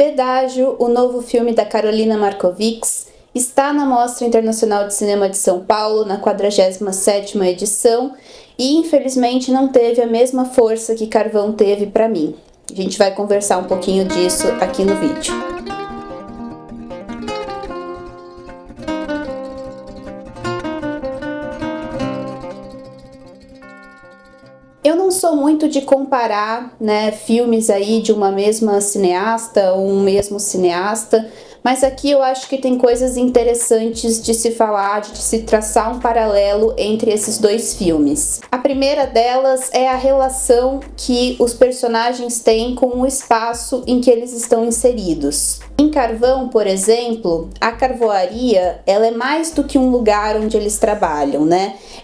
Pedágio, o novo filme da Karolina Markovics, está na Mostra Internacional de Cinema de São Paulo, na 47ª edição, e infelizmente não teve a mesma força que Carvão teve para mim. A gente vai conversar um pouquinho disso aqui no vídeo. Eu não sou muito de comparar, filmes aí de uma mesma cineasta ou um mesmo cineasta, mas aqui eu acho que tem coisas interessantes de se falar, de se traçar um paralelo entre esses dois filmes. A primeira delas é a relação que os personagens têm com o espaço em que eles estão inseridos. Em Carvão, por exemplo, a carvoaria, ela é mais do que um lugar onde eles trabalham,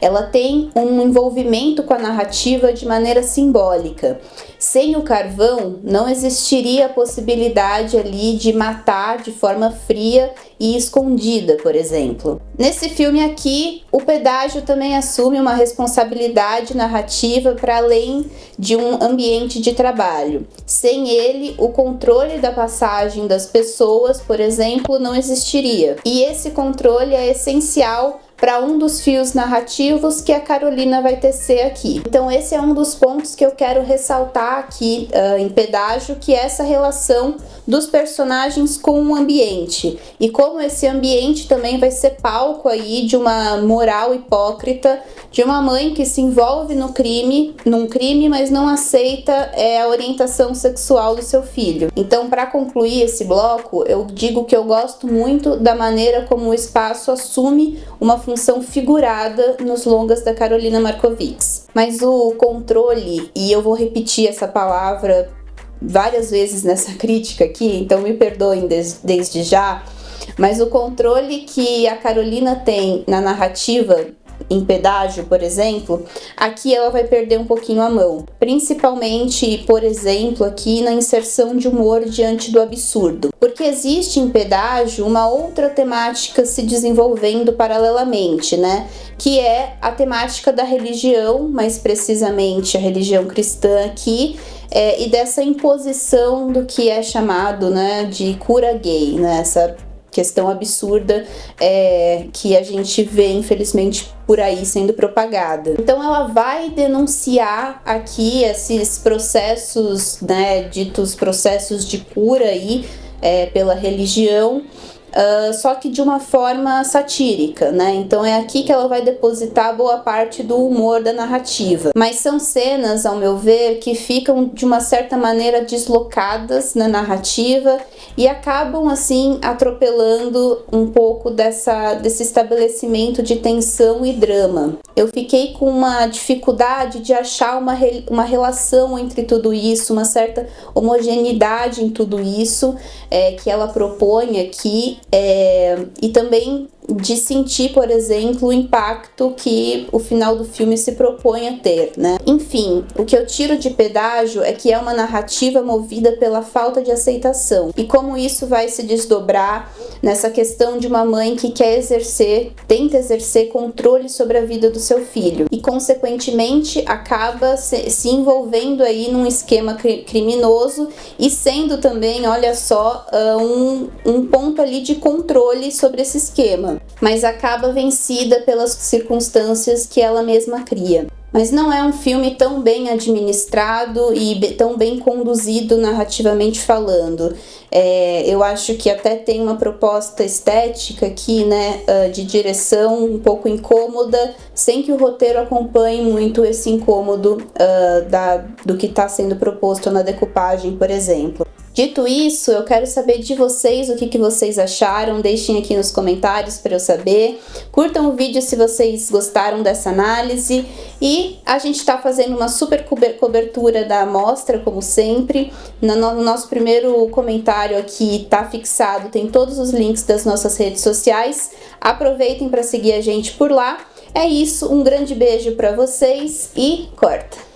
Ela tem um envolvimento com a narrativa de maneira simbólica. Sem o carvão, não existiria a possibilidade ali de matar de forma fria e escondida, por exemplo. Nesse filme aqui, o Pedágio também assume uma responsabilidade narrativa para além de um ambiente de trabalho. Sem ele, o controle da passagem das pessoas, por exemplo, não existiria. E esse controle é essencial para um dos fios narrativos que a Karolina vai tecer aqui. Então esse é um dos pontos que eu quero ressaltar aqui em Pedágio, que é essa relação dos personagens com o ambiente e como esse ambiente também vai ser palco aí de uma moral hipócrita de uma mãe que se envolve num crime, mas não aceita a orientação sexual do seu filho. Então, para concluir esse bloco, eu digo que eu gosto muito da maneira como o espaço assume uma função figurada nos longas da Karolina Markovics. Mas o controle, e eu vou repetir essa palavra várias vezes nessa crítica aqui, então me perdoem desde já, mas o controle que a Karolina tem na narrativa em Pedágio, por exemplo, aqui ela vai perder um pouquinho a mão. Principalmente, por exemplo, aqui na inserção de humor diante do absurdo. Porque existe em Pedágio uma outra temática se desenvolvendo paralelamente, Que é a temática da religião, mais precisamente a religião cristã aqui, e dessa imposição do que é chamado, de cura gay, Essa questão absurda que a gente vê, infelizmente, por aí sendo propagada. Então ela vai denunciar aqui esses processos, ditos processos de cura aí pela religião, só que de uma forma satírica, Então é aqui que ela vai depositar boa parte do humor da narrativa. Mas são cenas, ao meu ver, que ficam de uma certa maneira deslocadas na narrativa e acabam assim atropelando um pouco desse estabelecimento de tensão e drama. Eu fiquei com uma dificuldade de achar uma relação entre tudo isso, uma certa homogeneidade em tudo isso que ela propõe aqui, e também de sentir, por exemplo, o impacto que o final do filme se propõe a ter, Enfim, o que eu tiro de Pedágio é que é uma narrativa movida pela falta de aceitação. E como isso vai se desdobrar nessa questão de uma mãe que tenta exercer controle sobre a vida do seu filho. E, consequentemente, acaba se envolvendo aí num esquema criminoso e sendo também, olha só, um ponto ali de controle sobre esse esquema. Mas acaba vencida pelas circunstâncias que ela mesma cria. Mas não é um filme tão bem administrado e tão bem conduzido narrativamente falando. Eu acho que até tem uma proposta estética aqui, de direção um pouco incômoda, sem que o roteiro acompanhe muito esse incômodo do que está sendo proposto na decupagem, por exemplo. Dito isso, eu quero saber de vocês o que vocês acharam, deixem aqui nos comentários para eu saber. Curtam o vídeo se vocês gostaram dessa análise e a gente está fazendo uma super cobertura da mostra, como sempre. No nosso primeiro comentário aqui está fixado, tem todos os links das nossas redes sociais. Aproveitem para seguir a gente por lá. É isso, um grande beijo para vocês e corta!